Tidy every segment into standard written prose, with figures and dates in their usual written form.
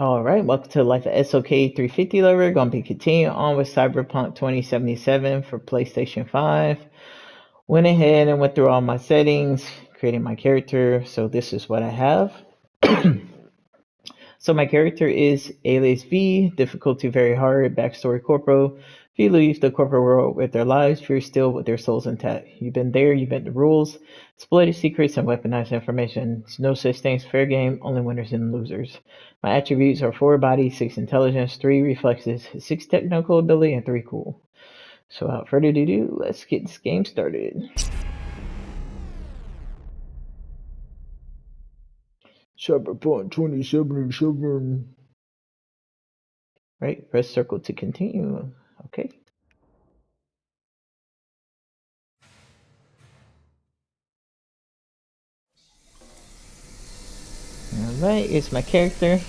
All right, welcome to Life at SOK 350 lover. Gonna be continuing on with Cyberpunk 2077 for PlayStation 5. Went ahead and went through all my settings, creating my character. So this is what I have. So my character is Alias V, difficulty very hard, backstory corpo. If you leave the corporate world with their lives, fear still with their souls intact. You've been there, you bent the rules, exploited secrets and weaponized information. It's no such thing as fair game, only winners and losers. My attributes are 4 body, 6 intelligence, 3 reflexes, 6 technical ability, and 3 cool. So without further ado, let's get this game started. Cyberpunk 2077. Right, press circle to continue. Okay. Alright, it's my character.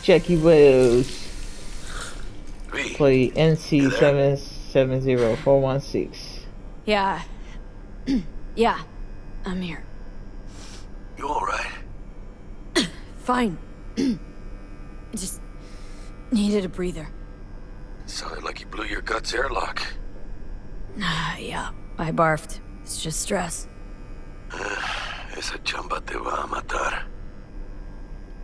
Jackie Wells. Play NC770416. Yeah. Yeah. I'm here. You alright? Fine. Just needed a breather. Sounded like you blew your guts airlock. Yeah, I barfed. It's just stress. Esa chamba te va a matar.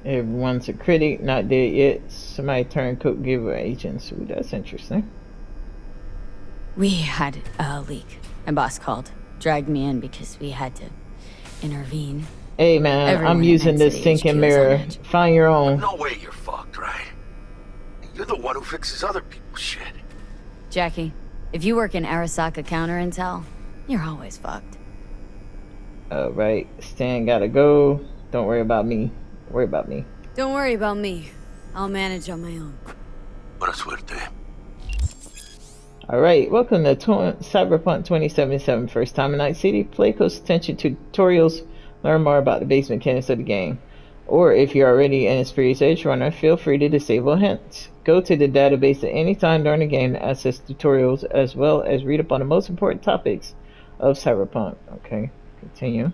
Everyone's a critic, not dead yet. Somebody turned cook giver agents. Ooh, that's interesting. We had a leak. My boss called. Dragged me in because we had to intervene. Hey man, Everyone I'm using this HQ sinking is mirror. on edge. Find your own. No way you're fucked, right? You're the one who fixes other people's shit. Jackie, if you work in Arasaka counter intel, you're always fucked. Alright, Stan gotta go. Don't worry about me. Worry about me. Don't worry about me. I'll manage on my own. Buena suerte. Alright, welcome to Cyberpunk 2077. First time in Night City. Play close attention to tutorials. Learn more about the base mechanics of the game. Or if you're already an experienced edge runner, feel free to disable hints. Go to the database at any time during the game to access tutorials as well as read up on the most important topics of Cyberpunk. Okay, continue.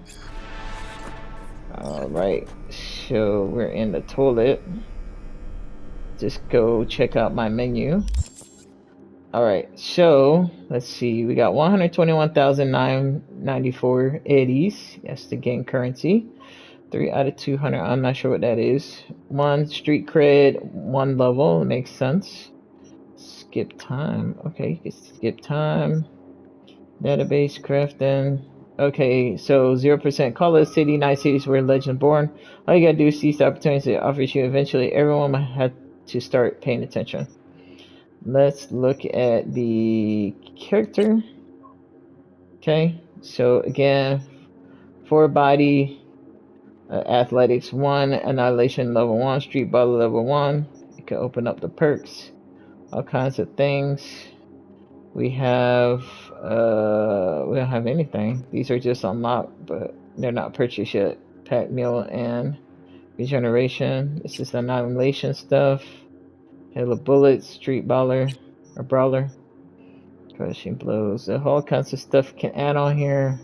Alright, so we're in the toilet. Just go check out my menu. Alright, so let's see. We got 121,994 eddies. That's the game currency. 3 out of 200. I'm not sure what that is. 1 street cred, 1 level. Makes sense. Skip time. Okay, you can skip time. Database crafting. Okay, so 0% call it city. Night cities where legend born. All you gotta do is seize the opportunity that offers you. Eventually, everyone might have to start paying attention. Let's look at the character. Okay, so again, 4 body, athletics 1, annihilation level 1, street ball level 1. You can open up the perks, all kinds of things. We have we don't have anything. These are just unlocked, but they're not purchased yet. Pack meal and regeneration. This is annihilation stuff. Hail of bullets, street baller or brawler. Crushing blows. All kinds of stuff can add on here.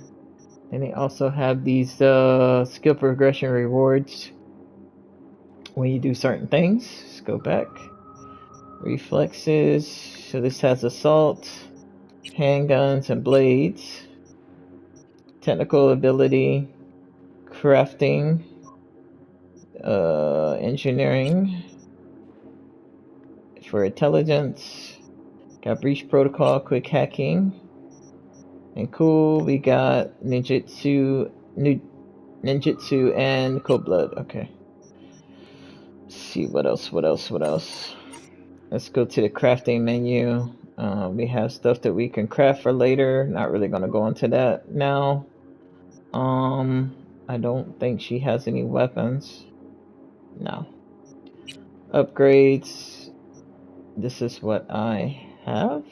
And they also have these skill progression rewards when you do certain things. Let's go back. Reflexes. So this has assault, handguns, and blades. Technical ability, crafting, engineering. For intelligence, got breach protocol, quick hacking. And cool, we got ninjutsu, and cold blood. Okay. Let's see what else. Let's go to the crafting menu. We have stuff that we can craft for later. Not really gonna go into that now. I don't think she has any weapons. No. Upgrades. This is what I have.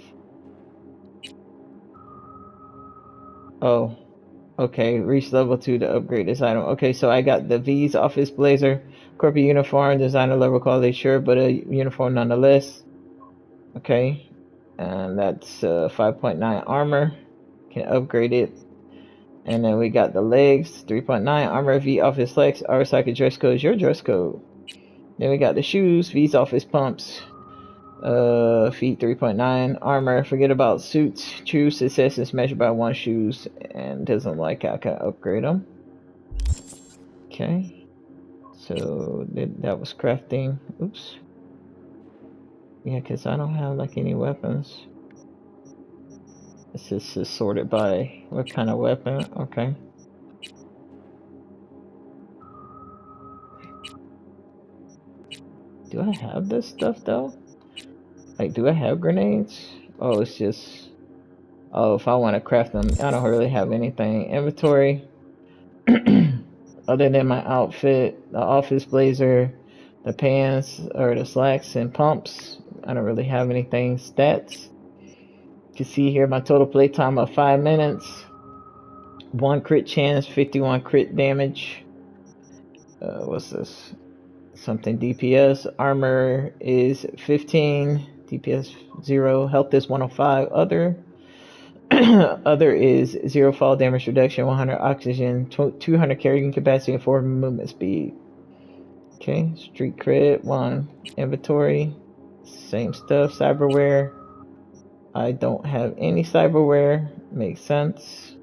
Oh, okay. Reach level 2 to upgrade this item. Okay, so I got the V's office blazer, corporate uniform, designer level quality shirt, but a uniform nonetheless. Okay, and that's 5.9 armor. Can upgrade it. And then we got the legs, 3.9. Armor V off his legs. Arasaka dress code is your dress code. Then we got the shoes, V's off his pumps. Feet 3.9. Armor, forget about suits. True success is measured by one shoes and doesn't like how I can upgrade them. Okay. So that was crafting. Oops. Yeah, because I don't have like any weapons. This is sorted by what kind of weapon. Okay. Do I have this stuff though? Like, do I have grenades? Oh, it's just... Oh, if I want to craft them, I don't really have anything. Inventory. Other than my outfit, the office blazer, the pants, or the slacks and pumps, I don't really have anything. Stats. You can see here my total playtime of 5 minutes. 1 crit chance, 51 crit damage. What's this? Something DPS. Armor is 15. DPS 0. Health is 105. Other. Other is 0 fall damage reduction, 100 oxygen, 200 carrying capacity, and 4 movement speed. Okay, street cred, 1 inventory, same stuff. Cyberware, I don't have any cyberware, makes sense.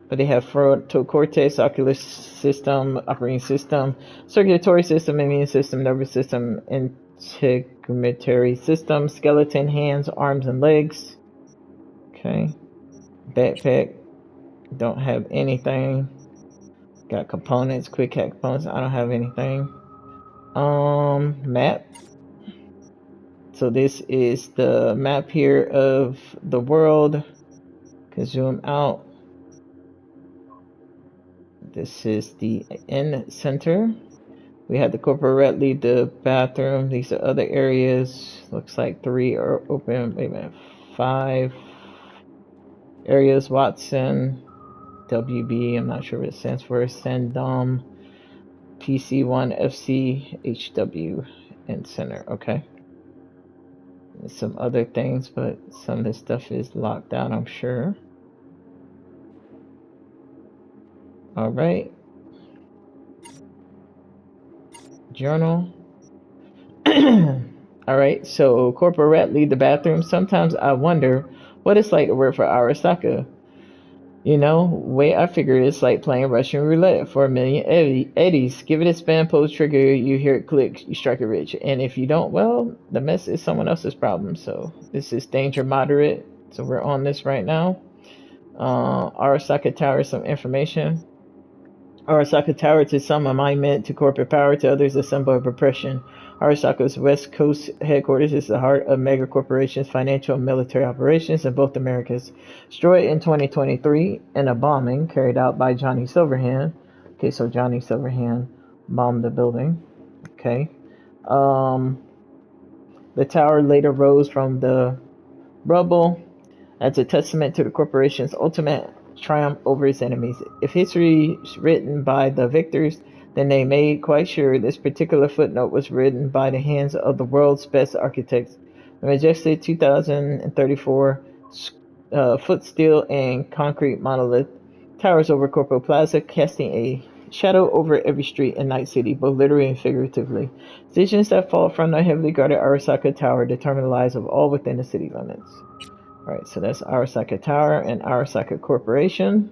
But they have frontal cortex, ocular system, operating system, circulatory system, immune system, nervous system, integumentary system, skeleton, hands, arms, and legs. Okay. Backpack, don't have anything. Got components, quick hack components, I don't have anything. Map. So this is the map here of the world. Can zoom out. This is the end center. We had the corporate rep leave the bathroom. These are other areas. Looks like 3 are open. Wait a minute. 5 areas. Watson, WB, I'm not sure what it stands for. Sendom, PC1, FC, HW, and center. Okay. And some other things, but some of this stuff is locked out, I'm sure. All right. Journal. All right. So corporate rat leave the bathroom. Sometimes I wonder what it's like to work for Arasaka. You know, way I figure it's like playing Russian roulette for a million eddies. Give it a spin, pull the trigger, you hear it click, you strike it rich. And if you don't, well, the mess is someone else's problem. So this is danger moderate. So we're on this right now. Arasaka Tower, some information. Arasaka Tower, to some a monument to corporate power, to others a symbol of oppression. Arasaka's West Coast headquarters is the heart of mega corporations' financial and military operations in both Americas. Destroyed in 2023 in a bombing carried out by Johnny Silverhand. Okay, so Johnny Silverhand bombed the building. Okay. The tower later rose from the rubble as a testament to the corporation's ultimate triumph over its enemies. If history is written by the victors, then they made quite sure this particular footnote was written by the hands of the world's best architects. The majestic 2034 foot steel and concrete monolith towers over Corpo Plaza, casting a shadow over every street in Night City, both literally and figuratively. Decisions that fall from the heavily guarded Arasaka Tower determine the lives of all within the city limits. Alright, so that's Arasaka Tower and Arasaka Corporation.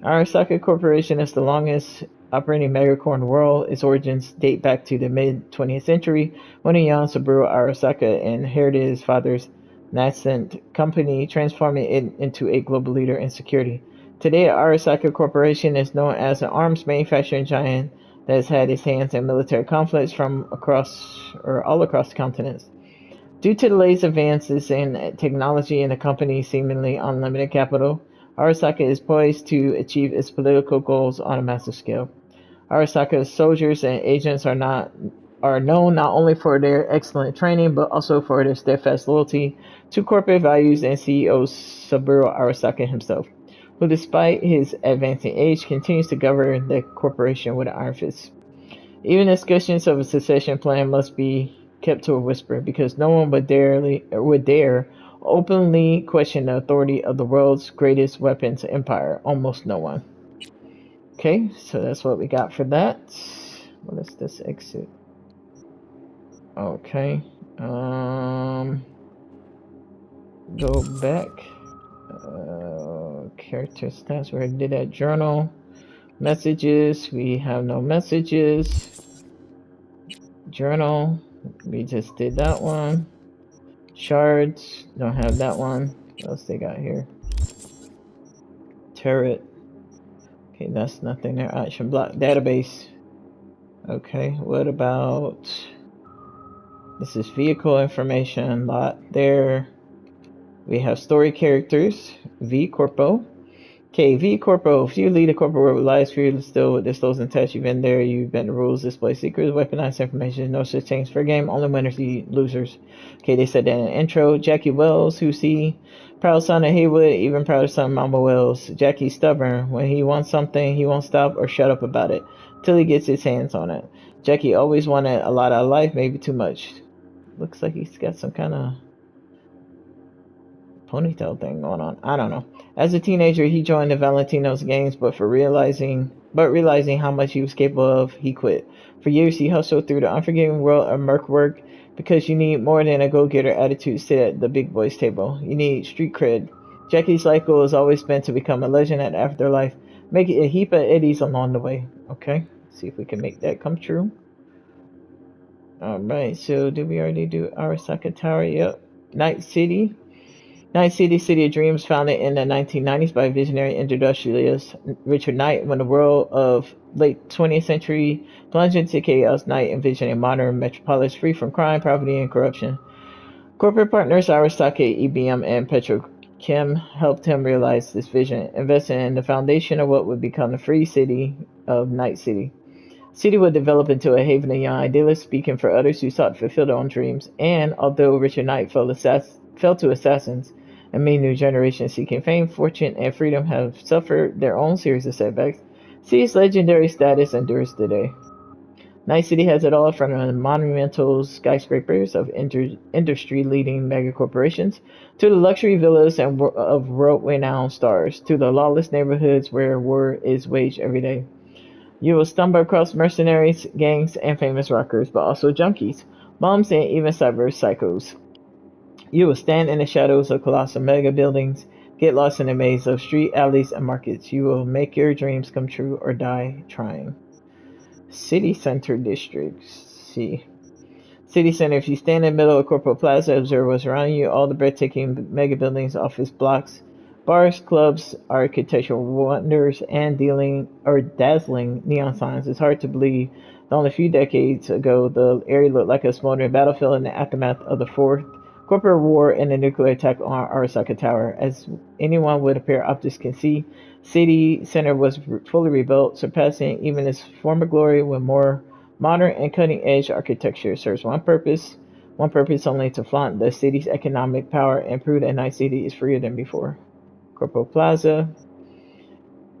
Arasaka Corporation is the longest operating megacorp in the world. Its origins date back to the mid-20th century when a young Saburo Arasaka inherited his father's nascent company, transforming it into a global leader in security. Today, Arasaka Corporation is known as an arms manufacturing giant that has had its hands in military conflicts from all across the continents. Due to the latest advances in technology and the company's seemingly unlimited capital, Arasaka is poised to achieve its political goals on a massive scale. Arasaka's soldiers and agents are known not only for their excellent training, but also for their steadfast loyalty to corporate values and CEO Saburo Arasaka himself, who despite his advancing age continues to govern the corporation with an iron fist. Even discussions of a succession plan must be kept to a whisper, because no one would dare openly question the authority of the world's greatest weapons empire. Almost no one. Okay, so that's what we got for that. What is this exit? Okay. Go back. Character stats. We already did that. Journal. Messages. We have no messages. Journal. We just did that one. Shards. Don't have that one. What else they got here? Turret. Okay, that's nothing there. Action block. Database. Okay, what about... This is vehicle information. Lot there. We have story characters. V Corpo. Okay, V Corpo. If you lead a corporate world with lives for you still with this those in touch, you've been there, you've been the rules, display secrets, weaponized information, no such things for a game, only winners eat losers. Okay, they said that in the intro. Jackie Wells, who see proud son of Haywood, even prouder son of Mama Wells. Jackie's stubborn. When he wants something, he won't stop or shut up about it till he gets his hands on it. Jackie always wanted a lot out of life, maybe too much. Looks like he's got some kind of ponytail thing going on. I don't know. As a teenager, he joined the Valentino's gangs, but realizing how much he was capable of, he quit. For years, he hustled through the unforgiving world of merc work because you need more than a go-getter attitude to sit at the big boys table. You need street cred. Jackie's life goal has always been to become a legend at Afterlife, make it a heap of eddies along the way. Okay, see if we can make that come true. Alright, so did we already do Arasaka Tower? Yep. Night City. Night City, City of Dreams, founded in the 1990s by visionary industrialist Richard Knight. When the world of late 20th century plunged into chaos, Knight envisioned a modern metropolis free from crime, poverty, and corruption. Corporate partners Arasaka, IBM, and Petrochem helped him realize this vision, investing in the foundation of what would become the free city of Night City. City would develop into a haven of young idealists speaking for others who sought to fulfill their own dreams. And although Richard Knight fell to assassins, and many new generations seeking fame, fortune, and freedom have suffered their own series of setbacks, City's legendary status endures today. Night City has it all from the monumental skyscrapers of industry-leading megacorporations to the luxury villas of world-renowned stars to the lawless neighborhoods where war is waged every day. You will stumble across mercenaries, gangs, and famous rockers, but also junkies, bums, and even cyber psychos. You will stand in the shadows of colossal mega buildings, get lost in a maze of street alleys and markets. You will make your dreams come true or die trying. City Center Districts. See. City Center. If you stand in the middle of Corpo Plaza, observe what's around you. All the breathtaking mega buildings, office blocks, bars, clubs, architectural wonders, and dazzling neon signs. It's hard to believe that only a few decades ago the area looked like a smoldering battlefield in the aftermath of the Fourth Corporate War and the nuclear attack on Arasaka Tower. As anyone with a pair of optics can see, City Center was fully rebuilt, surpassing even its former glory with more modern and cutting-edge architecture. It serves one purpose only: to flaunt the city's economic power and prove that Night City is freer than before. Corpo Plaza.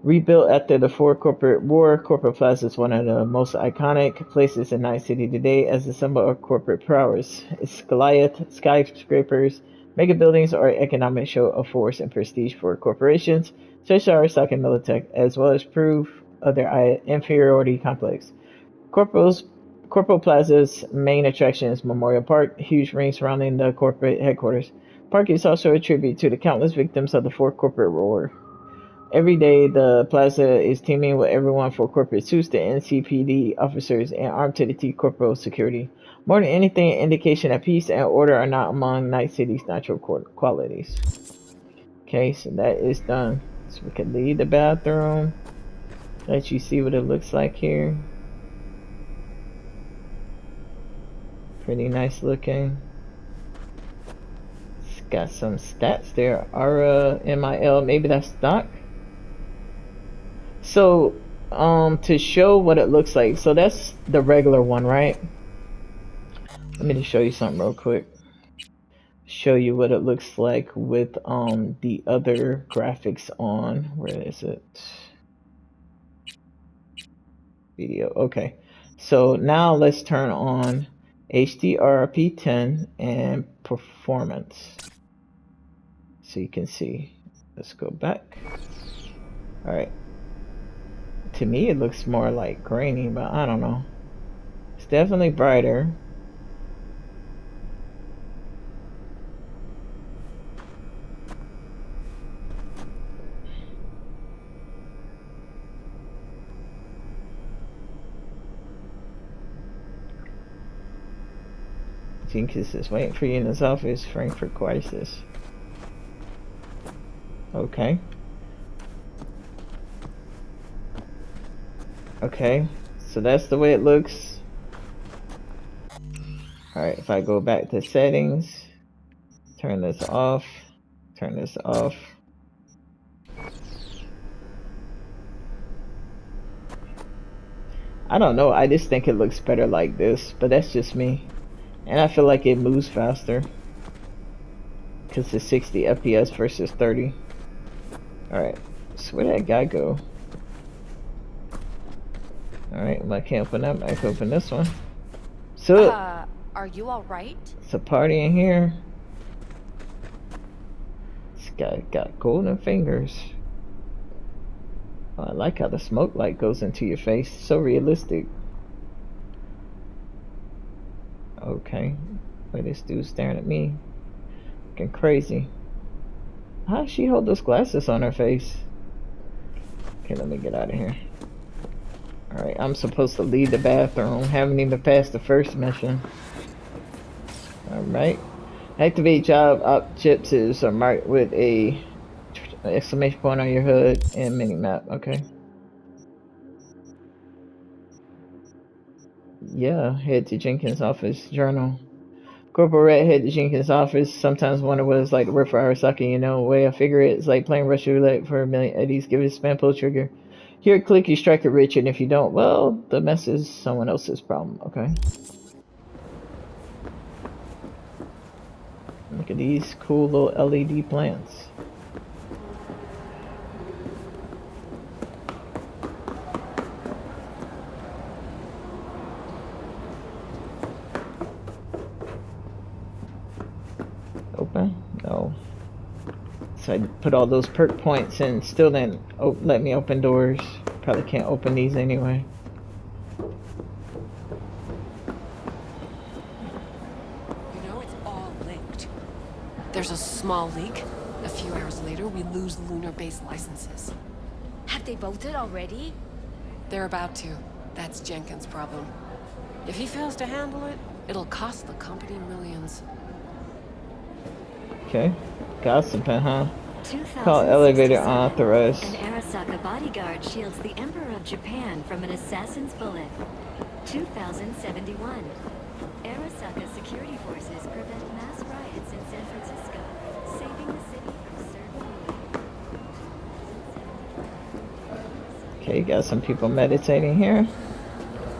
Rebuilt after the Fourth Corporate War, Corpo Plaza is one of the most iconic places in Night City today as a symbol of corporate prowess. Its Goliath skyscrapers, mega buildings are an economic show of force and prestige for corporations, such as Arasaka and Militech, as well as proof of their inferiority complex. Corpo Plaza's main attraction is Memorial Park, a huge ring surrounding the corporate headquarters. Park is also a tribute to the countless victims of the Fourth Corporate War. Every day, the plaza is teeming with everyone from corporate suits to NCPD officers and armed to the teeth corporal security. More than anything, an indication that peace and order are not among Night City's natural qualities. Okay, so that is done. So we can leave the bathroom. Let you see what it looks like here. Pretty nice looking. It's got some stats there. Aura, MIL, maybe that's stock. So, to show what it looks like, so that's the regular one, right? Let me just show you something real quick. Show you what it looks like with the other graphics on. Where is it? Video. Okay. So now let's turn on HDR-P10 and performance. So you can see. Let's go back. All right. To me, it looks more like grainy, but I don't know. It's definitely brighter. Jenkins is waiting for you in his office. Frankfurt crisis. Okay. Okay. So that's the way it looks. Alright, if I go back to settings, turn this off, turn this off. I don't know, I just think it looks better like this, but that's just me. And I feel like it moves faster. Because it's 60 FPS versus 30. Alright, so where did that guy go? Alright, well I can't open that, I can open this one. So, are you alright? it's a party in here. This guy got golden fingers. Oh, I like how the smoke light goes into your face. So realistic. Okay. Wait, this dude's staring at me. Looking crazy. How does she hold those glasses on her face? Okay, let me get out of here. Alright, I'm supposed to leave the bathroom. Haven't even passed the first mission. Alright. Activate job objectives are marked with a exclamation point on your hood and mini map. Okay. Yeah, head to Jenkins' office. Journal. Corporal Red head to Jenkins' office. Sometimes wonder what it's like to work for Arasaka. You know, the way I figure it, it's like playing Russian roulette for a million eddies. Give it a spam pull trigger. Here, click, you strike it rich, and if you don't, well, the mess is someone else's problem. Okay. Look at these cool little LED plants. Open? No. So I put all those perk points and still didn't let me open doors. Probably can't open these anyway. You know, it's all linked. There's a small leak. A few hours later, we lose lunar base licenses. Have they voted already? They're about to. That's Jenkins' problem. If he fails to handle it, it'll cost the company millions. Okay. Gossiping, huh? Call elevator unauthorized. An Arasaka bodyguard shields the Emperor of Japan from an assassin's bullet. 2071. Arasaka security forces prevent mass riots in San Francisco, saving the city from certain. Okay, got some people meditating here.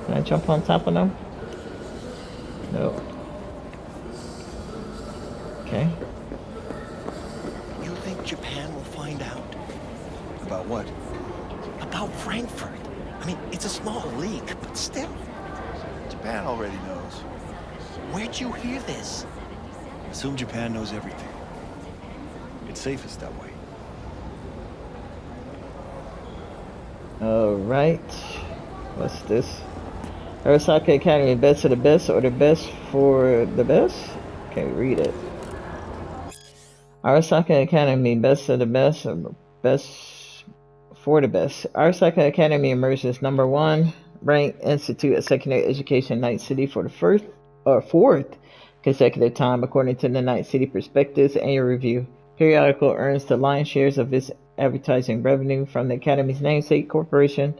Can I jump on top of them? No. Okay. You think Japan will find out? About what? About Frankfurt. I mean, it's a small leak, but still. Japan already knows. Where'd you hear this? Assume Japan knows everything. It's safest that way. Alright. What's this? Arasaka Academy, best of the best or the best for the best? Can't read it. Arasaka Academy, best of the best or best for the best. Arasaka Academy emerges #1 ranked institute of secondary education in Night City for the fourth consecutive time, according to the Night City Perspectives annual review. Periodical earns the lion's shares of its advertising revenue from the Academy's namesake corporation.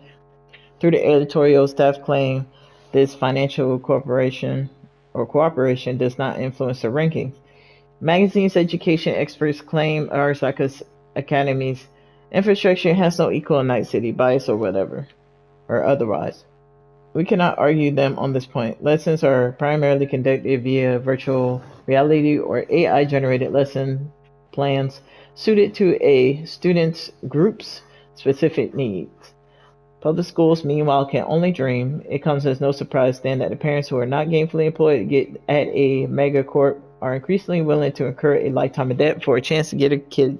Through the editorial, staff claim this financial cooperation does not influence the rankings. Magazine's education experts claim Arasaka's Academy's infrastructure has no equal in Night City, bias or whatever, or otherwise. We cannot argue them on this point. Lessons are primarily conducted via virtual reality or AI-generated lesson plans suited to a student's group's specific needs. Public schools, meanwhile, can only dream. It comes as no surprise then that the parents who are not gainfully employed at a megacorp are increasingly willing to incur a lifetime of debt for a chance to get a kid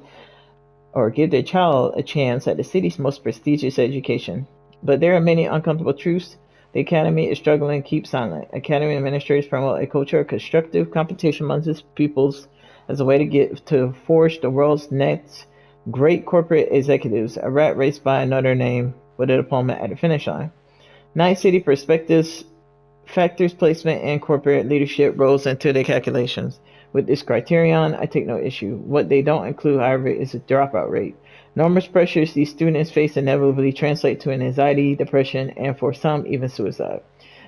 or give their child a chance at the city's most prestigious education. But there are many uncomfortable truths. The Academy is struggling to keep silent. Academy administrators promote a culture of constructive competition amongst its pupils as a way to get to forge the world's next great corporate executives, a rat race by another name with a diploma at the finish line. Night City perspectives factors placement and corporate leadership roles into their calculations. With this criterion, I take no issue. What they don't include, however, is the dropout rate. Enormous pressures these students face inevitably translate to an anxiety, depression, and for some, even suicide.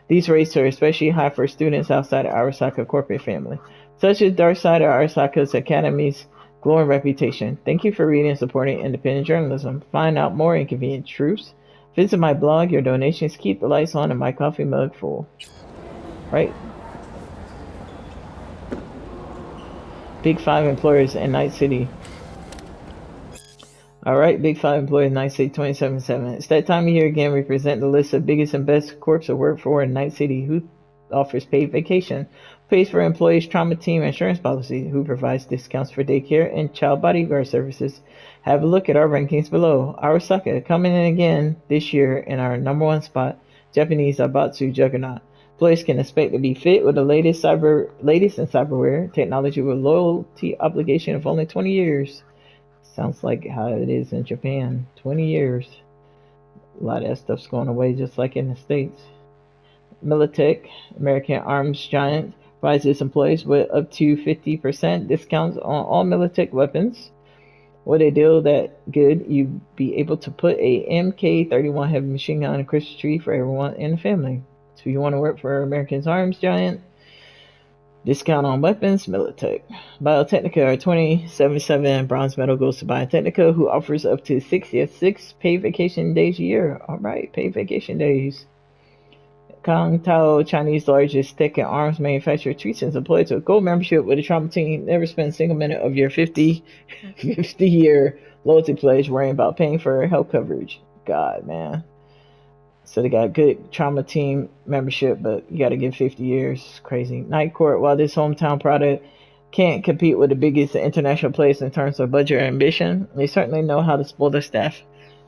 These rates are especially high for students outside of Arasaka corporate family, such as dark side of Arasaka's Academy's glowing reputation. Thank you for reading and supporting independent journalism. Find out more inconvenient truths. Visit my blog. Your donations keep the lights on and my coffee mug full. Right? Big 5 employers in Night City. Alright, Big 5 employers in Night City 27/7. It's that time of year again. We present the list of biggest and best corps to work for in Night City. Who offers paid vacation, pays for employees' trauma team insurance policy, who provides discounts for daycare and child bodyguard services. Have a look at our rankings below. Arasaka coming in again this year in our #1 spot, Japanese Abatsu juggernaut. Employees can expect to be fit with the latest in cyberware technology with loyalty obligation of only 20 years. Sounds like how it is in Japan. 20 years. A lot of that stuff's going away just like in the States. Militech, American arms giant, provides its employees with up to 50% discounts on all Militech weapons. With a deal that good, you'd be able to put a MK31 heavy machine gun on a Christmas tree for everyone in the family. So if you want to work for American's arms giant, discount on weapons, Militech. Biotechnica, our 27/7 bronze medal goes to Biotechnica, who offers up to 66 paid vacation days a year. Alright, paid vacation days. Kong Tao, Chinese largest tech and arms manufacturer, treats its employees to a gold membership with a trauma team. Never spend a single minute of your 50-year loyalty pledge worrying about paying for health coverage. God, man. So they got good trauma team membership, but you got to give 50 years. It's crazy. Night Court, while this hometown product can't compete with the biggest international players in terms of budget or ambition, they certainly know how to spoil their staff.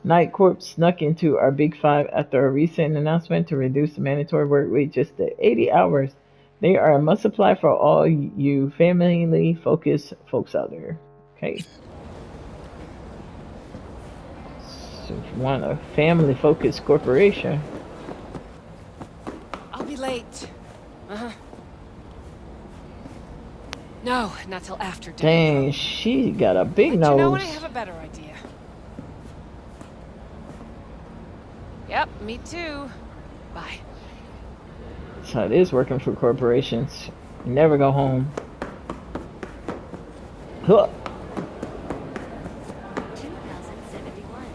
Night Corp snuck into our Big 5 after a recent announcement to reduce the mandatory work week just to 80 hours. They are a must apply for all you family focused folks out there. Okay. So if you want a family focused corporation. I'll be late. No, not till after dinner. Dang, she got a big nose. You know when I have a better idea. Yep, me too. Bye. That's how it is working for corporations. You never go home. Huh. 2071.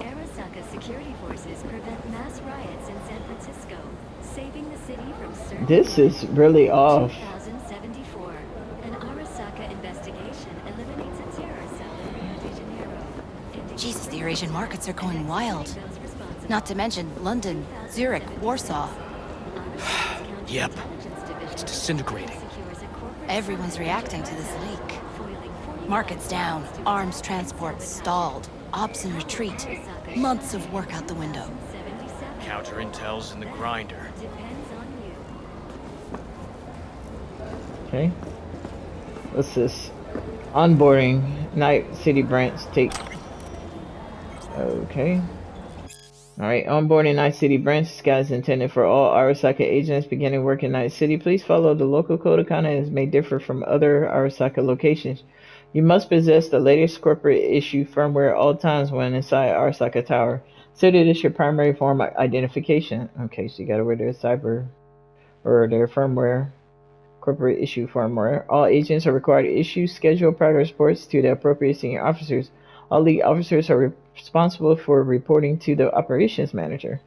Arasaka security forces prevent mass riots in San Francisco, saving the city from certain. This is really off. 2074. An Arasaka investigation eliminates a terror cell in Rio de Janeiro. Jesus, the Eurasian markets are going wild. Not to mention London, Zurich, Warsaw. Yep. It's disintegrating. Everyone's reacting to this leak. Markets down, arms transport stalled, ops in retreat. Months of work out the window. Counter intel's in the grinder. Depends on you. Okay. What's this? Onboarding. Night City branch take. Okay. Alright, onboarding Night City branch. This guide is intended for all Arasaka agents beginning work in Night City. Please follow the local code of conduct as may differ from other Arasaka locations. You must possess the latest corporate issue firmware at all times when inside Arasaka Tower. Consider this your primary form of identification. Okay, so you gotta wear their cyber or their firmware. Corporate issue firmware. All agents are required to issue scheduled progress reports to the appropriate senior officers. All lead officers are responsible for reporting to the operations manager.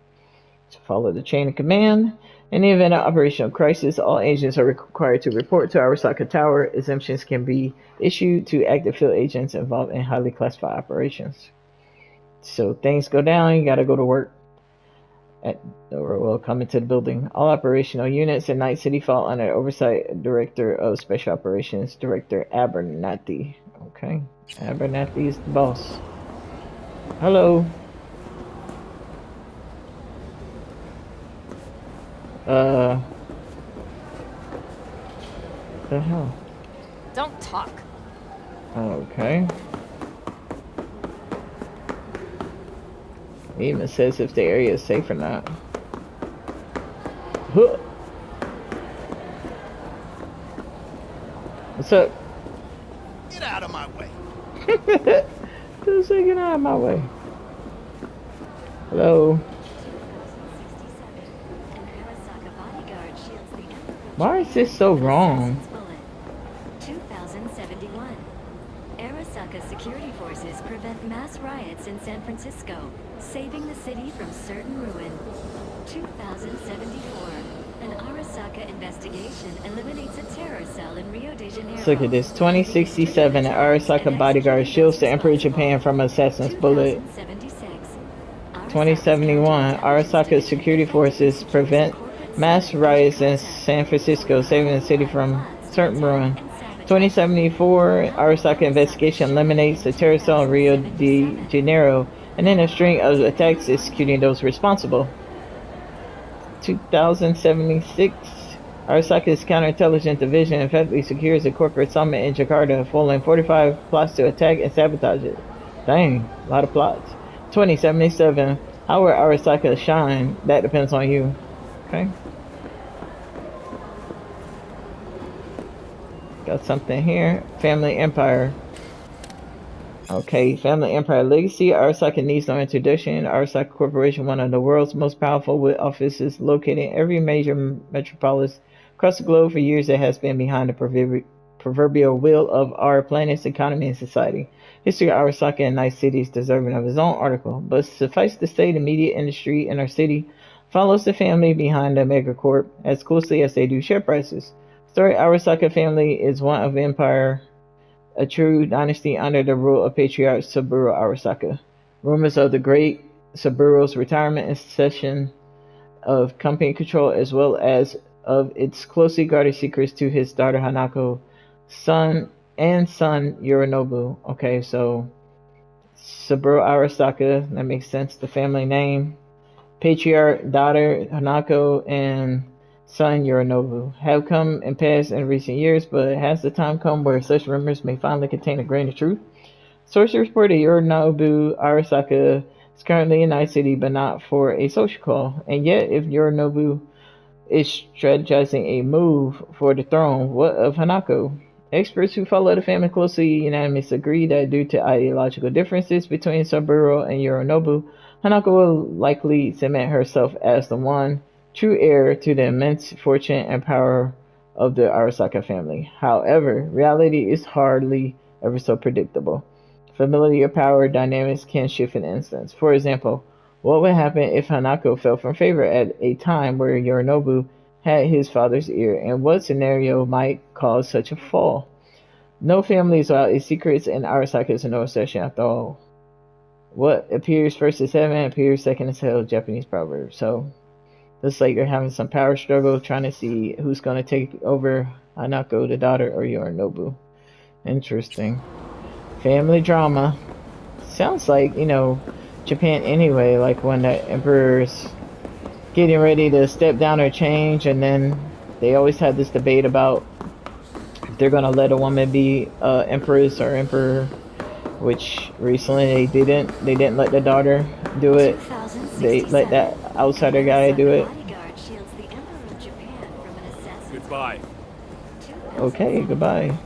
To follow the chain of command. In the event of operational crisis, all agents are required to report to Arasaka Tower. Exemptions can be issued to active field agents involved in highly classified operations. So things go down, you gotta go to work. Come into the building. All operational units in Night City fall under the oversight Director of Special Operations, Director Abernathy. Okay. Abernathy is the boss. Hello. Uh, the hell? Don't talk. Okay. It even says if the area is safe or not. Huh. What's up? Get out of my way. Just get out of my way. Hello. Why is this so wrong? 2071. Arasaka security forces prevent mass riots in San Francisco, saving the city from certain ruin. 2074. An Arasaka investigation eliminates a terror cell in Rio de Janeiro. Let's look at this. 2067. An Arasaka bodyguard shields the Emperor of Japan from assassin's bullet. 2071. Arasaka security forces prevent mass riots in San Francisco, saving the city from certain ruin. 2074. Arasaka investigation eliminates the terror cell in Rio de Janeiro, and then a string of attacks executing those responsible. 2076. Arasaka's counterintelligence division effectively secures a corporate summit in Jakarta, foiling 45 plots to attack and sabotage it. Dang, a lot of plots. 2077. How will Arasaka shine? That depends on you. Okay. Got something here. Family Empire. Okay, Family Empire Legacy. Arasaka needs no introduction. Arasaka Corporation, one of the world's most powerful, with offices located in every major metropolis across the globe. For years, it has been behind the proverbial wheel of our planet's economy and society. History of Arasaka and Night City is deserving of its own article, but suffice to say, the media industry in our city follows the family behind the megacorp as closely as they do share prices. Story Arasaka family is one of empire, a true dynasty under the rule of patriarch Saburo Arasaka. Rumors of the great Saburo's retirement and cession of company control, as well as of its closely guarded secrets to his daughter Hanako, son Yorinobu. Okay, so Saburo Arasaka, that makes sense, the family name. Patriarch, daughter Hanako, and son Yorinobu have come and passed in recent years, but has the time come where such rumors may finally contain a grain of truth? Sources report that Yorinobu Arasaka is currently in Night City, but not for a social call. And yet, if Yorinobu is strategizing a move for the throne, what of Hanako? Experts who follow the family closely unanimously agree that due to ideological differences between Saburo and Yorinobu, Hanako will likely cement herself as the one true heir to the immense fortune and power of the Arasaka family. However, reality is hardly ever so predictable. Familiar power dynamics can shift in instance. For example, what would happen if Hanako fell from favor at a time where Yorinobu had his father's ear, and what scenario might cause such a fall? No family is without its secrets, and Arasaka is no exception after all. What appears first is heaven, appears second is hell, Japanese proverb. So, looks like you're having some power struggle, trying to see who's going to take over Hanako, the daughter, or Yorinobu. Interesting. Family drama. Sounds like, Japan anyway, like when the emperor's getting ready to step down or change, and then they always had this debate about if they're going to let a woman be empress or emperor, which recently they didn't let the daughter do it. They let that outsider guy do it. Goodbye. Okay, goodbye.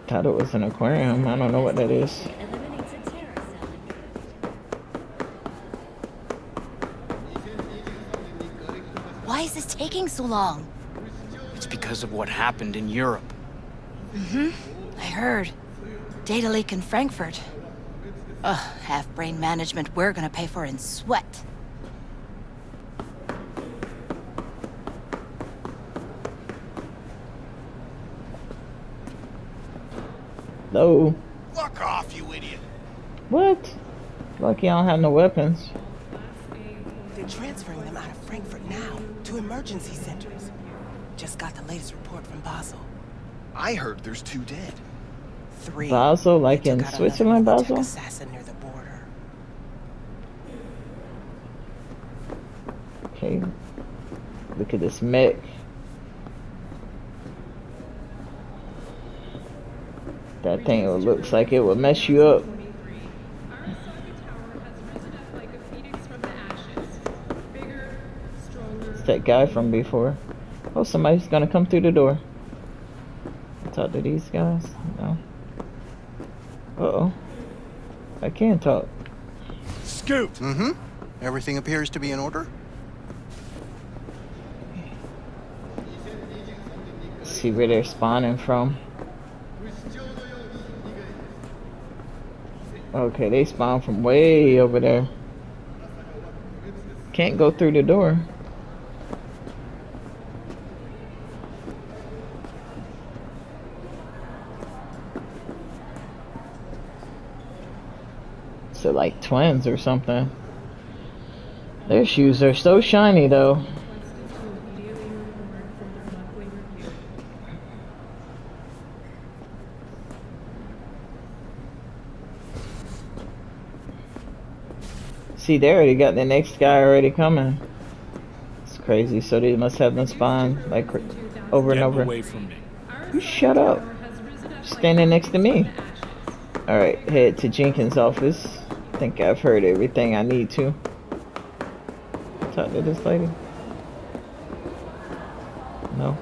Thought it was an aquarium. I don't know what that is. Why is this taking so long? It's because of what happened in Europe. I heard. Data leak in Frankfurt. Ugh, half-brain management we're gonna pay for in sweat. No. Fuck off, you idiot. What? Lucky I don't have no weapons. They're transferring them out of Frankfurt now to emergency centers. Just got the latest report from Basel. I heard there's 2 dead. 3. Basel, like They took in out another Switzerland, Militech Basel? assassin near the border. Okay. Look at this mech. That thing looks like it would mess you up. It's that guy from before. Oh, somebody's gonna come through the door. Talk to these guys? No. Uh-oh. I can talk. Scoot! Mm-hmm. Everything appears to be in order. See where they're spawning from. Okay, they spawn from way over there. Can't go through the door. So like twins or something. Their shoes are so shiny though. See, they already got the next guy already coming. It's crazy. So they must have them spawn like over and over. Away from me. You shut up. Standing next to me. Alright, head to Jenkins' office. I think I've heard everything I need to. Talk to this lady. No.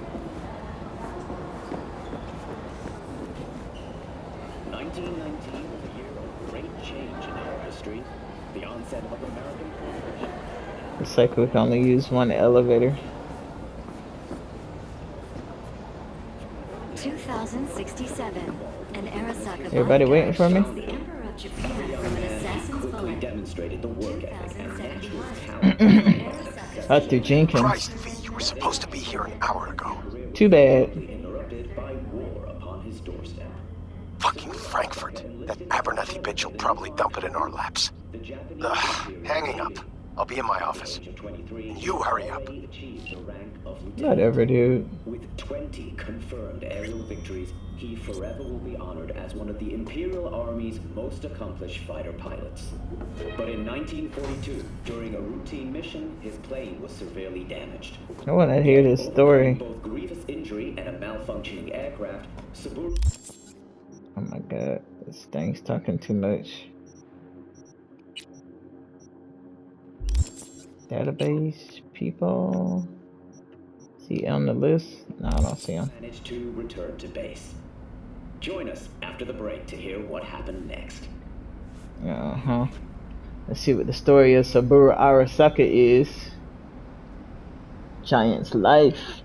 1919 was a year of great change in our history. The onset of American Revolution. Looks like we can only use one elevator. 2067. An Arasaka Everybody waiting for me? the Emperor of Japan from an assassin's Quickly bullet. demonstrated the work ethic and natural 2071. talent. Arthur Jenkins. Christ, V, you were supposed to be here an hour ago. Too bad. Interrupted by war upon his doorstep. Fucking Frankfurt. That Abernathy bitch will probably dump it in our laps. Ugh, hanging up. I'll be in my office. And you hurry up. Whatever, dude. With 20 confirmed aerial victories, he forever will be honored as one of the Imperial Army's most accomplished fighter pilots. But in 1942, during a routine mission, his plane was severely damaged. I want to hear this story. Both grievous injury and a malfunctioning aircraft, Saburo... Oh my god, this thing's talking too much. Database people. See on the list? No, I don't see him. managed to return to base. Join us after the break to hear what happened next. Let's see what the story of Saburo Arasaka is. Giant's life.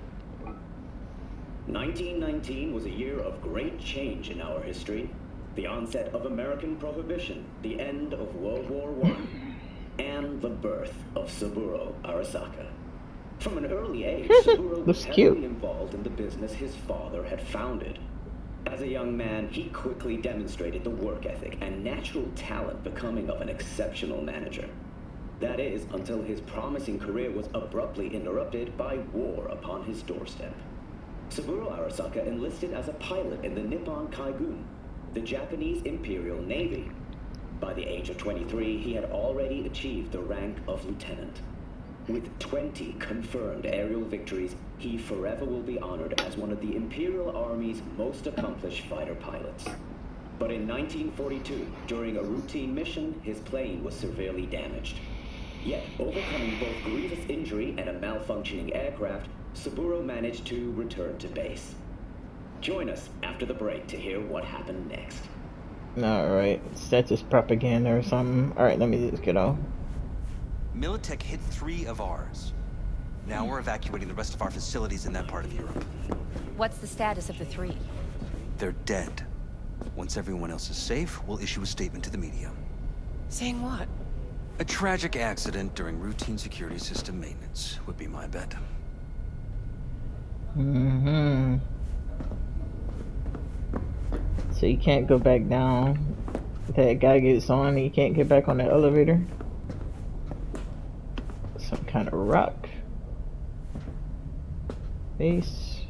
1919 was a year of great change in our history. The onset of American Prohibition, the end of World War I, and the birth of Saburo Arasaka. From an early age, Saburo was heavily involved in the business his father had founded. As a young man, he quickly demonstrated the work ethic and natural talent, becoming of an exceptional manager. That is, until his promising career was abruptly interrupted by war upon his doorstep. Saburo Arasaka enlisted as a pilot in the Nippon Kaigun, the Japanese Imperial Navy. By the age of 23, he had already achieved the rank of lieutenant. With 20 confirmed aerial victories, he forever will be honored as one of the Imperial Army's most accomplished fighter pilots. But in 1942, during a routine mission, his plane was severely damaged. Yet, overcoming both grievous injury and a malfunctioning aircraft, Saburo managed to return to base. Join us after the break to hear what happened next. Alright, that's just propaganda or something. Alright, let me just get off. Militech hit 3 of ours. Now we're evacuating the rest of our facilities in that part of Europe. What's the status of the 3? They're dead. Once everyone else is safe, we'll issue a statement to the media. Saying what? A tragic accident during routine security system maintenance would be my bet. So you can't go back down. If that guy gets on, he can't get back on the elevator. Some kind of rock. Base.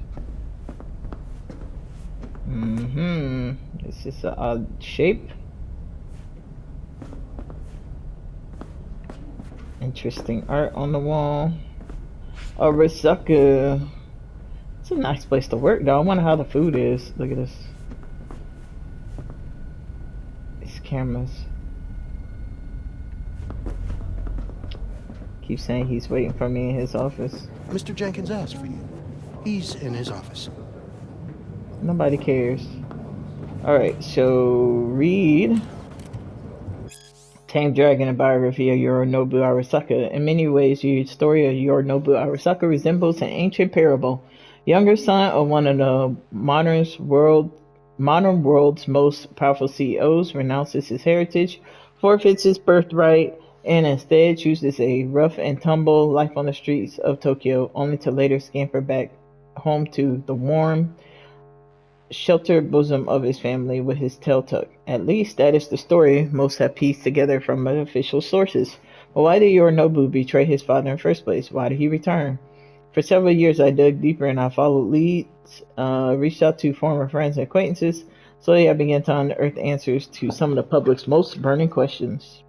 This is an odd shape. Interesting art on the wall. Arasaka. It's a nice place to work, though. I wonder how the food is. Look at this. These cameras. Keep saying he's waiting for me in his office. Mr. Jenkins asked for you. He's in his office. Nobody cares. Alright, so read Tame Dragon, a biography of Yorinobu Arasaka. In many ways, the story of Yorinobu Arasaka resembles an ancient parable. Younger son of one of the modern world's most powerful CEOs, renounces his heritage, forfeits his birthright, and instead chooses a rough and tumble life on the streets of Tokyo, only to later scamper back home to the warm, sheltered bosom of his family with his tail tucked. At least that is the story most have pieced together from official sources. But why did Yorinobu betray his father in the first place? Why did he return? For several years I dug deeper and I followed leads, reached out to former friends and acquaintances. Slowly I began to unearth answers to some of the public's most burning questions.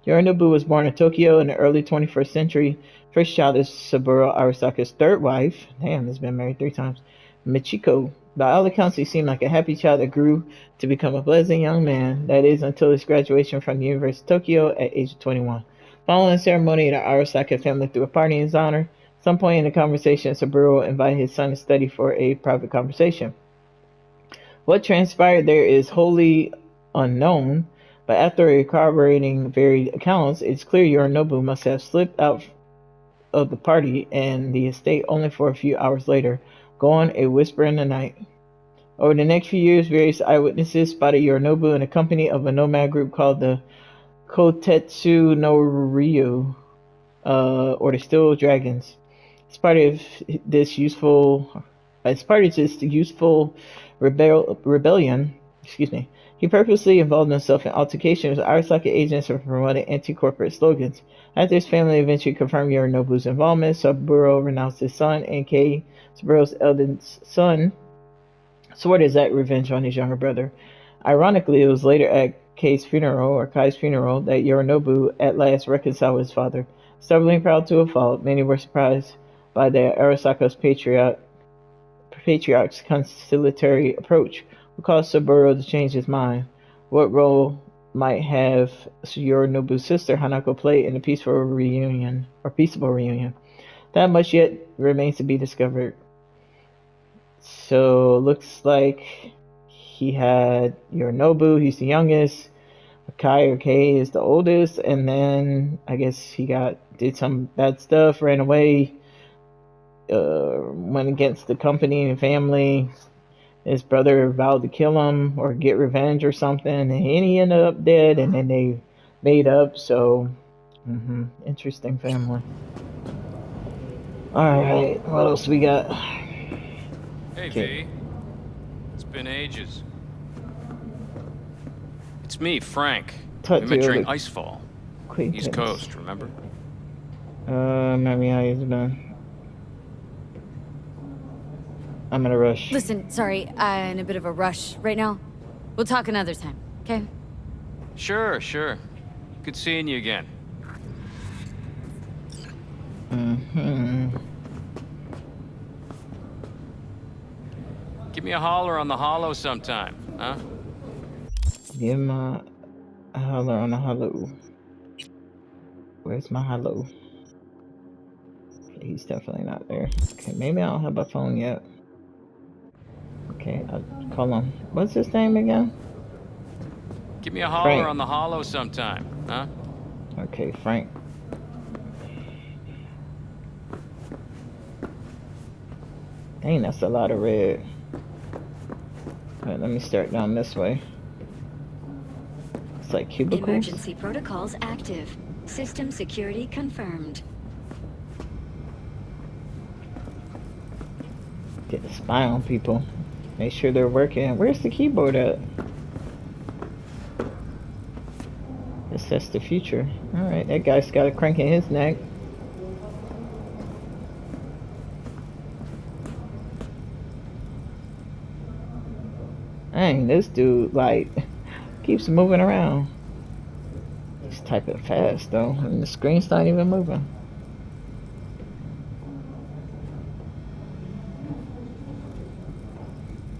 Yorinobu was born in Tokyo in the early 21st century. First child is Saburo Arasaka's third wife. Damn, he's been married 3 times. Michiko. By all accounts, he seemed like a happy child that grew to become a pleasant young man. That is, until his graduation from the University of Tokyo at age 21. Following the ceremony, the Arasaka family threw a party in his honor. At some point in the conversation, Saburo invited his son to study for a private conversation. What transpired there is wholly unknown, but after corroborating varied accounts, it's clear Yorinobu must have slipped out of the party and the estate only for a few hours later, gone a whisper in the night. Over the next few years, various eyewitnesses spotted Yorinobu in the company of a nomad group called the Kotetsu no Ryu, or the Steel Dragons. As part of this useful rebellion, he purposely involved himself in altercations with Arasaka agents and promoted anti-corporate slogans. After his family eventually confirmed Yorinobu's involvement, Saburo renounced his son, and Kei, Saburo's eldest son, swore to exact revenge on his younger brother. Ironically, it was later at Kai's funeral that Yorinobu at last reconciled with his father. Stubbornly proud to a fault, many were surprised by the Arasaka's patriarch's conciliatory approach. What caused Saburo to change his mind? What role might have Yorinobu's sister Hanako play in a peaceful reunion? That much yet remains to be discovered. So looks like he had Yorinobu, he's the youngest. Kei is the oldest, and then I guess he did some bad stuff, ran away, went against the company and family. His brother vowed to kill him or get revenge or something, and he ended up dead, and then they made up. So interesting family. Alright, what else we got? Hey, V. It's been ages. It's me, Frank. We met during Icefall. East Coast, remember? Maybe how he's been. I'm in a rush. Listen, sorry, I'm in a bit of a rush right now. We'll talk another time, okay? Sure. Good seeing you again. Give me a holler on the holo sometime, huh? Give my holler on the holo. Where's my holo? Okay, he's definitely not there. Okay, maybe I don't have a phone yet. Okay, I'll call him. What's his name again? Give me a holler on the holo sometime, huh? Okay, Frank. Dang, that's a lot of red. Alright, let me start down this way. It's like cubicles. Emergency protocols active. System security confirmed. Get a spy on people. Make sure they're working. Where's the keyboard at? Guess that's the future. Alright, that guy's got a crank in his neck. Dang, this dude like keeps moving around. He's typing fast though, and the screen's not even moving.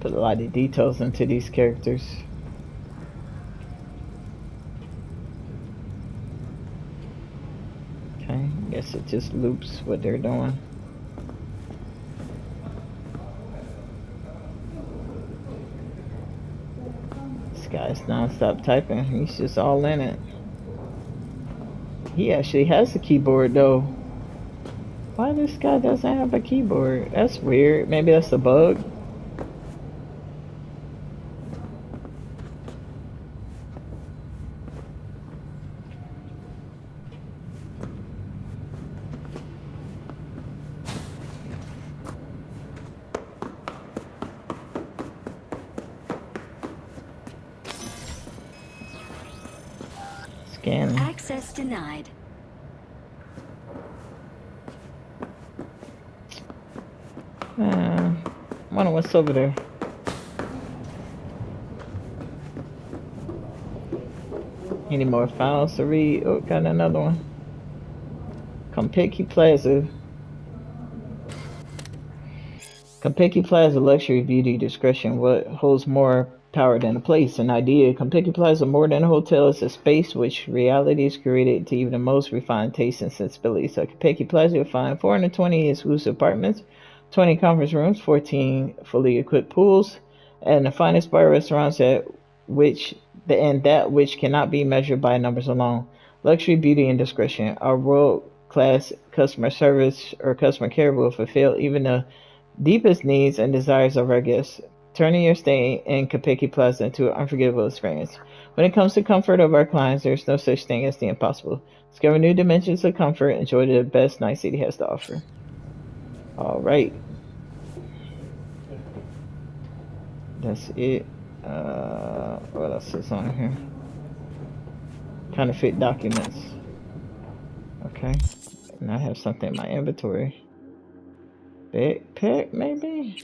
Put a lot of details into these characters. Okay, I guess it just loops what they're doing. This guy's non-stop typing. He's just all in it. He actually has a keyboard though. Why this guy doesn't have a keyboard? That's weird. Maybe that's a bug. Scanning. Access denied. Wonder what's over there. Any more files to read? Oh, got another one. Compeki Plaza. Compeki Plaza luxury, beauty, discretion. What holds more power than a place? An idea. Compeki Plaza, more than a hotel, is a space which reality is created to even the most refined taste and sensibilities. So Compeki Plaza, you'll find 420 exclusive apartments, 20 conference rooms, 14 fully equipped pools, and the finest bar restaurants that which cannot be measured by numbers alone. Luxury, beauty, and discretion. Our world-class customer service or customer care will fulfill even the deepest needs and desires of our guests, turning your stay in Kapeki Plaza into an unforgettable experience. When it comes to comfort of our clients, there's no such thing as the impossible. Discover new dimensions of comfort. Enjoy the best Night City has to offer. All right. That's it. What else is on here? Counterfeit documents. Okay. And I have something in my inventory. Backpack, maybe?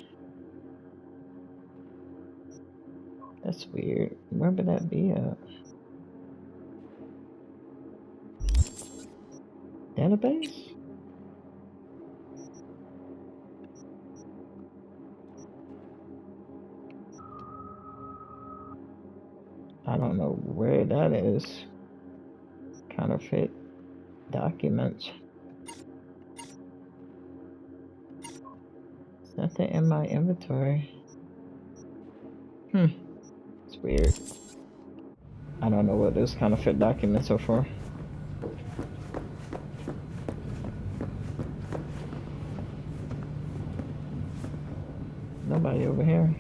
That's weird. Where would that be at? Database? I don't know where that is. Counterfeit documents. There's nothing in my inventory. It's weird. I don't know what those counterfeit documents are for. Nobody over here.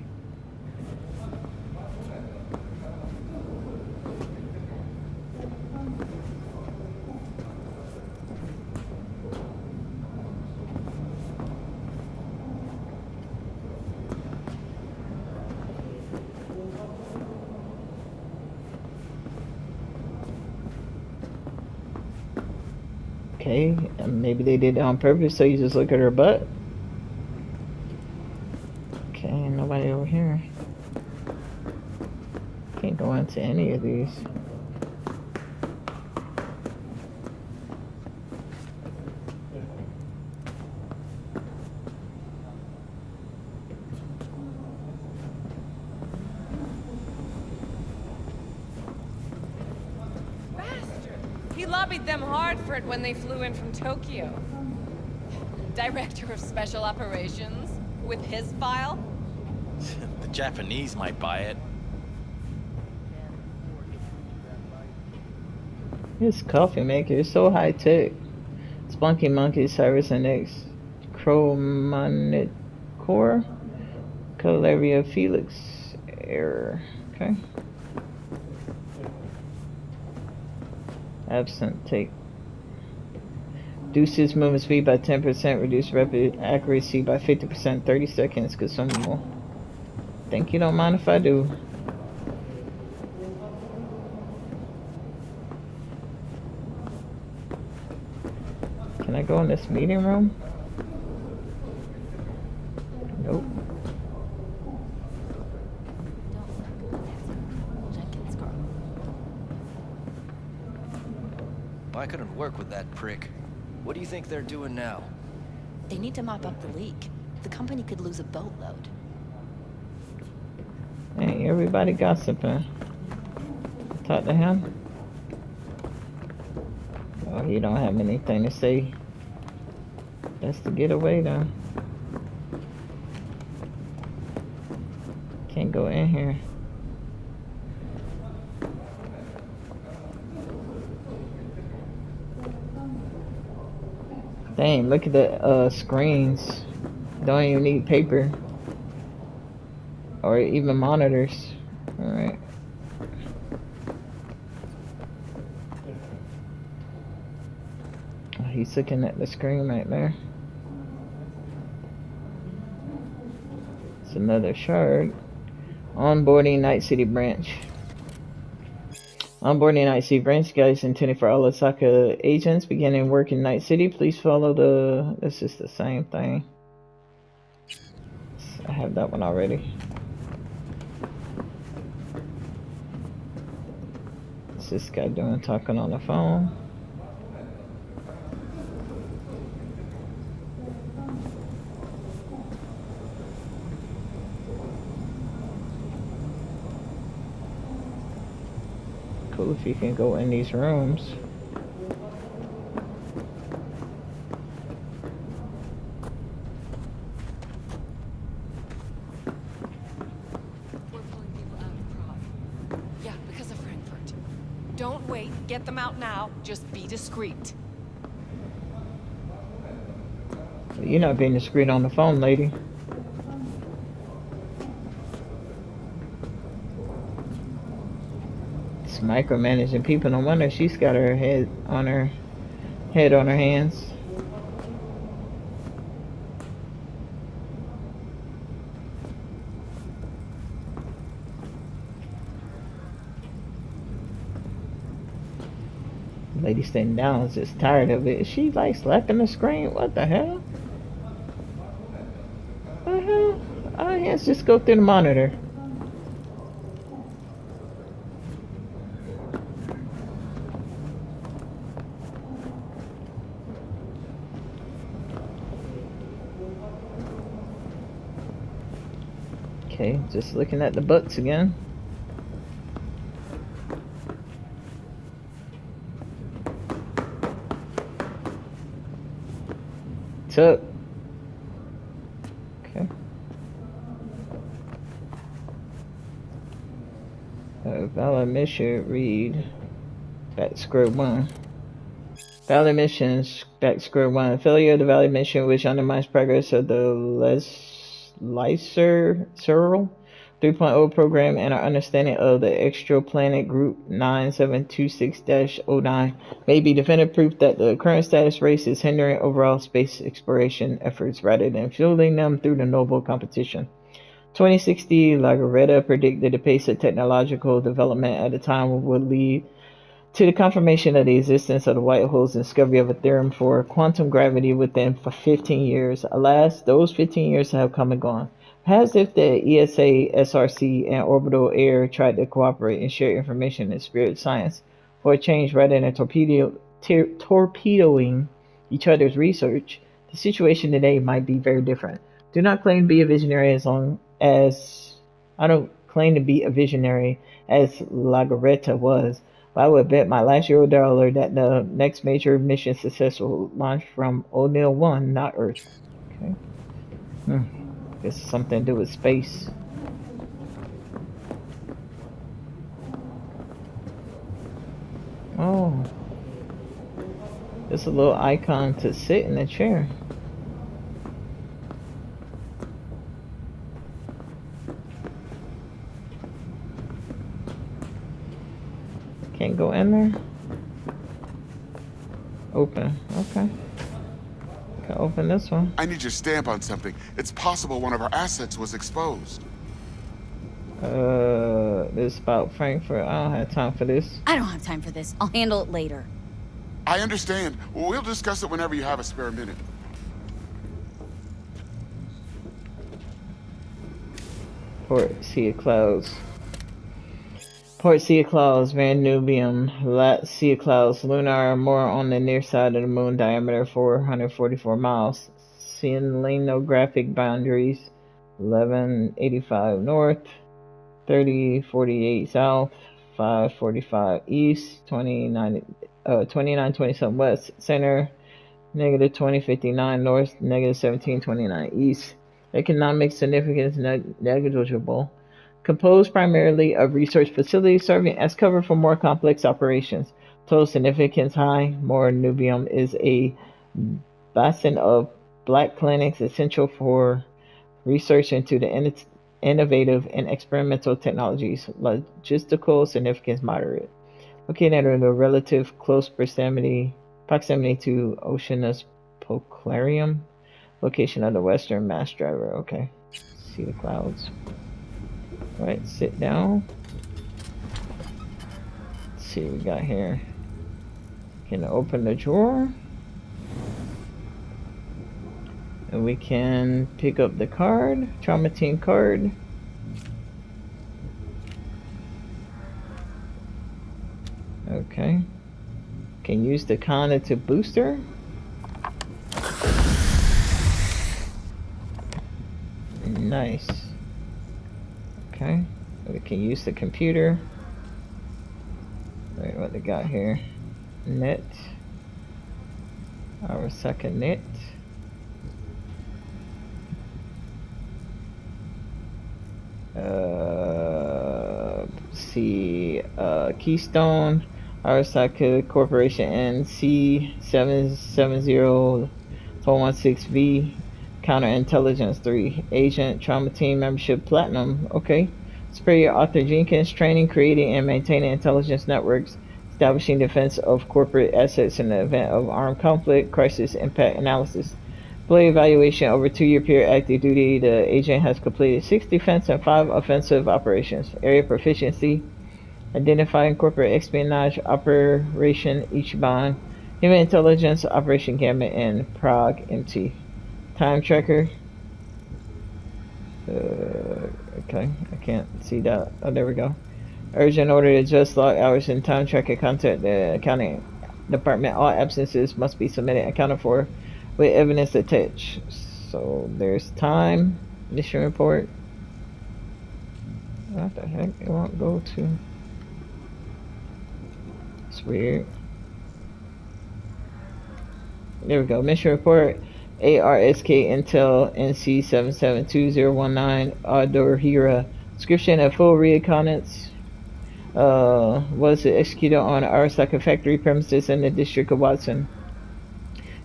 Okay, and maybe they did it on purpose so you just look at her butt. Okay, nobody over here. Can't go into any of these. He lobbied them hard for it when they flew in from Tokyo. Director of Special Operations? With his file? The Japanese might buy it. This coffee maker is so high tech. Spunky Monkey, Cyrus NX, Chromanicore, Calaria Felix, error. Okay. Absent take. Reduces movement speed by 10%, reduce rapid accuracy by 50%, 30 seconds consumable. Think you don't mind if I do. Can I go in this meeting room? Nope. I couldn't work with that prick. What do you think they're doing now? They need to mop up the leak. The company could lose a boatload. Hey, everybody gossiping. Talk to him. Oh, he don't have anything to say. That's the getaway though. Can't go in here. Dang, look at the screens. Don't even need paper. Or even monitors. Alright. Oh, he's looking at the screen right there. It's another shard. Onboarding Night City branch. Onboarding Night City branch, guys intended for all Osaka agents beginning work in Night City. Please follow the. This is the same thing. I have that one already. What's this guy doing? Talking on the phone. Cool if you can go in these rooms. Yeah, because of Frankfurt. Don't wait, get them out now. Just be discreet. You're not being discreet on the phone, lady. It's micromanaging people. No wonder she's got her head on her hands. Lady sitting down is just tired of it. Is she like slapping the screen? What the hell? What the hell? Our hands just go through the monitor. Okay, just looking at the butts again. Took. Okay. Valid mission read back to square one. Valid missions back to square one. Failure of the valid mission which undermines progress of the Lyser 3.0 program and our understanding of the extraplanet group 9726-09 may be definitive proof that the current status race is hindering overall space exploration efforts rather than fueling them through the noble competition. 2060, Lagaretta predicted the pace of technological development at the time would lead to the confirmation of the existence of the white hole's discovery of a theorem for quantum gravity within 15 years. Alas, those 15 years have come and gone. Perhaps if the ESA, SRC, and Orbital Air tried to cooperate and share information in spirit science for a change rather than torpedoing each other's research, the situation today might be very different. Do not claim to be a visionary I don't claim to be a visionary as Lagaretta was, but I would bet my last $0 that the next major mission success will launch from O'Neill 1, not Earth. Okay. Guess something to do with space. Oh. There's a little icon to sit in the chair. Can't go in there? Open. Okay. Can open this one. I need your stamp on something. It's possible one of our assets was exposed. This about Frankfurt. I don't have time for this. I don't have time for this. I'll handle it later. I understand. We'll discuss it whenever you have a spare minute. Port Sea of Clouds. Port Sea Clouds, Van Nubium, Lat Sea Clouds, Lunar, more on the near side of the moon, diameter 444 miles. Selenographic boundaries, 1185 north, 3048 south, 545 east, 2927 west, center, negative 2059 north, negative 1729 east. Economic significance negligible. Composed primarily of research facilities serving as cover for more complex operations. Total significance high. More Nubium is a basin of black clinics essential for research into the innovative and experimental technologies. Logistical significance moderate. Located in a relative close proximity to Oceanus Poclarium, location of the western mass driver. Okay, see the clouds. All right, sit down. Let's see what we got here. Can open the drawer. And we can pick up the card, Trauma Team card. Okay. Can use the cognitive booster. Nice. Okay. We can use the computer. Wait, what they got here? Net. Our second net. See, Keystone, Arasaka Corporation, and C770416V, Counterintelligence 3, Agent Trauma Team Membership Platinum. Okay. Superior Arthur Jenkins, training, creating, and maintaining intelligence networks, establishing defense of corporate assets in the event of armed conflict, crisis impact analysis. Employee evaluation over a 2-year period active duty. The agent has completed 6 defense and 5 offensive operations. Area proficiency: identifying corporate espionage, Operation Ichiban, Human Intelligence, Operation Gambit, and Prague MT. Time tracker. Okay, I can't see that. Oh, there we go. Urgent order to adjust log hours and time tracker. Contact the accounting department. All absences must be submitted and accounted for with evidence attached. So there's time. Mission report. What the heck? It won't go to. It's weird. There we go. Mission report. ARSK Intel NC 772019 Adorhira. Description of full reconnaissance was executed on Arasaka factory premises in the district of Watson.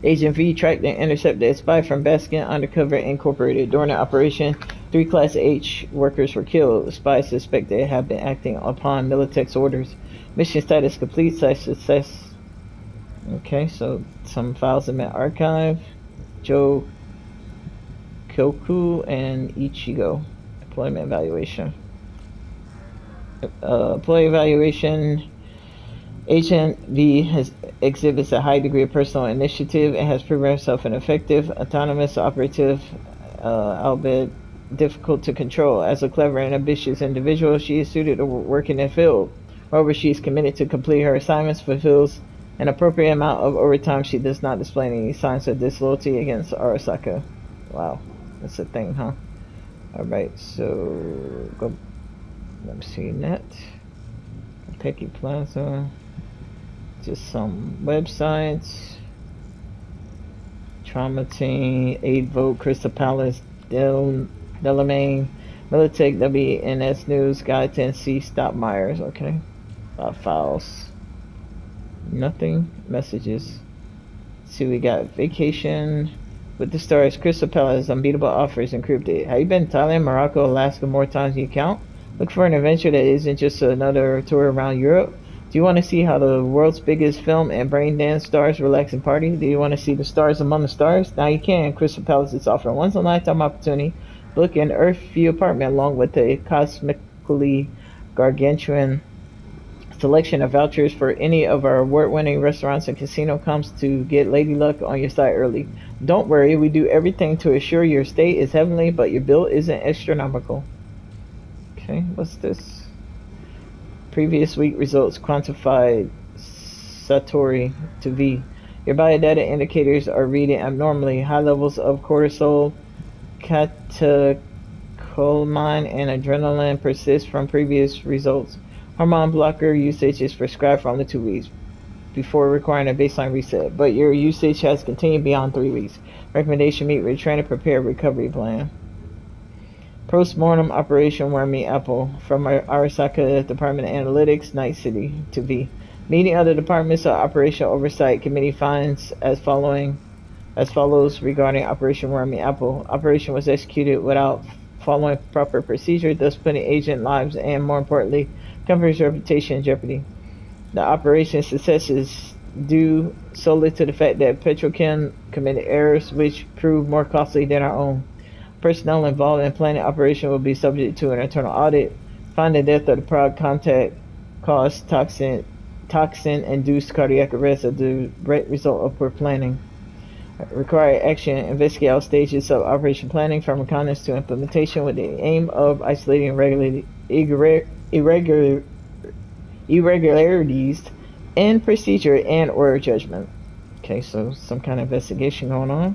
Agent V tracked and intercepted a spy from Baskin Undercover Incorporated. During the operation, 3 Class H workers were killed. The spy suspected to have been acting upon Militech's orders. Mission status complete. Success. Okay, so some files in my archive. Joe Kyoku and Ichigo. Employment evaluation. Employee evaluation. Agent V exhibits a high degree of personal initiative and has proven herself an effective, autonomous operative, albeit difficult to control. As a clever and ambitious individual, she is suited to work in the field. However, she is committed to complete her assignments, fulfills an appropriate amount of overtime. She does not display any signs of disloyalty against Arasaka. Wow, that's a thing, huh? Alright, so go. Let me see, net. Kentucky Plaza. Just some websites. Trauma Team, 8 Vote, Crystal Palace, Delamain, Militech, WNS News, Guide 10C, Stop Myers. Okay. Files. Nothing. Messages. See, we got vacation with the stars. Crystal Palace, unbeatable offers encrypted. Have you been to Thailand, Morocco, Alaska more times than you count? Look for an adventure that isn't just another tour around Europe. Do you want to see how the world's biggest film and brain dance stars relax and party? Do you want to see the stars among the stars? Now you can. Crystal Palace is offering a once-in-a-lifetime opportunity. Book an Earth View apartment along with a cosmically gargantuan selection of vouchers for any of our award-winning restaurants and casino comps to get Lady Luck on your site early. Don't worry, we do everything to assure your stay is heavenly, but your bill isn't astronomical. Okay, what's this? Previous week results quantified Satori to V. Your biodata indicators are reading abnormally. High levels of cortisol, catecholamine, and adrenaline persist from previous results. Hormone blocker usage is prescribed for only 2 weeks before requiring a baseline reset, but your usage has continued beyond 3 weeks. Recommendation: meet with trainer, prepare a recovery plan. Postmortem Operation Wormy Apple from Arasaka Department of Analytics, Night City to V. Meeting of the Department's Operational Oversight Committee finds as follows regarding Operation Wormy Apple. Operation was executed without following proper procedure, thus putting agent lives and, more importantly, company's reputation in jeopardy. The operation's success is due solely to the fact that Petrochem committed errors which proved more costly than our own. Personnel involved in planning operation will be subject to an internal audit. Find the death of the product contact caused toxin-induced cardiac arrest as the direct result of poor planning. Required action: investigate all stages of operation planning, from reconnaissance to implementation, with the aim of isolating irregularities in procedure and or judgment. Okay, so some kind of investigation going on.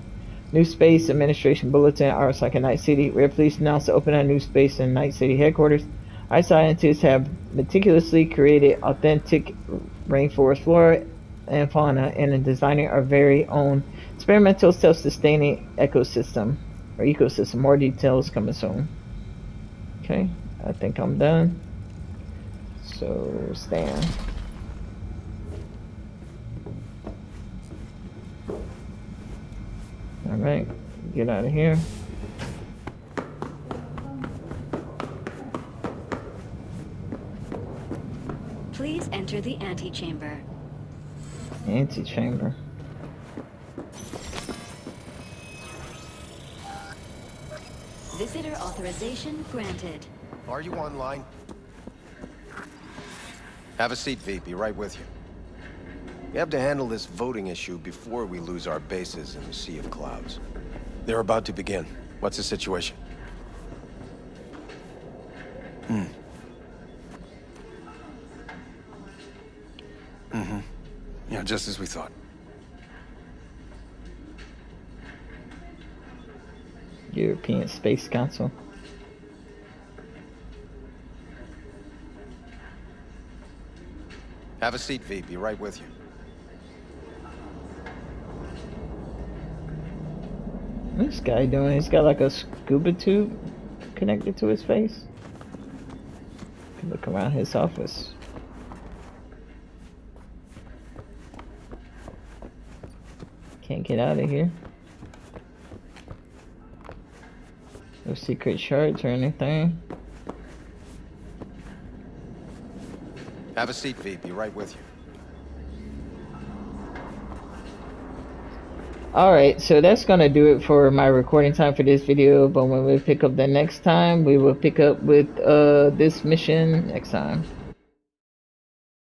New Space Administration Bulletin, Arasaka Night City. We are pleased to announce the opening of new space in Night City headquarters. Our scientists have meticulously created authentic rainforest flora and fauna and designing our very own experimental self-sustaining ecosystem. More details coming soon. Okay, I think I'm done. So stand. Alright, get out of here. Please enter the antechamber. Antechamber. Visitor authorization granted. Are you online? Have a seat, V. Be right with you. We have to handle this voting issue before we lose our bases in the sea of clouds. They're about to begin. What's the situation? Yeah, just as we thought. European Space Council. Have a seat, V. Be right with you. What's this guy doing? He's got like a scuba tube connected to his face. Look around his office. Can't get out of here. No secret shards or anything. Have a seat, V. Be right with you. Alright, so that's gonna do it for my recording time for this video, but when we pick up the next time, we will pick up with this mission next time.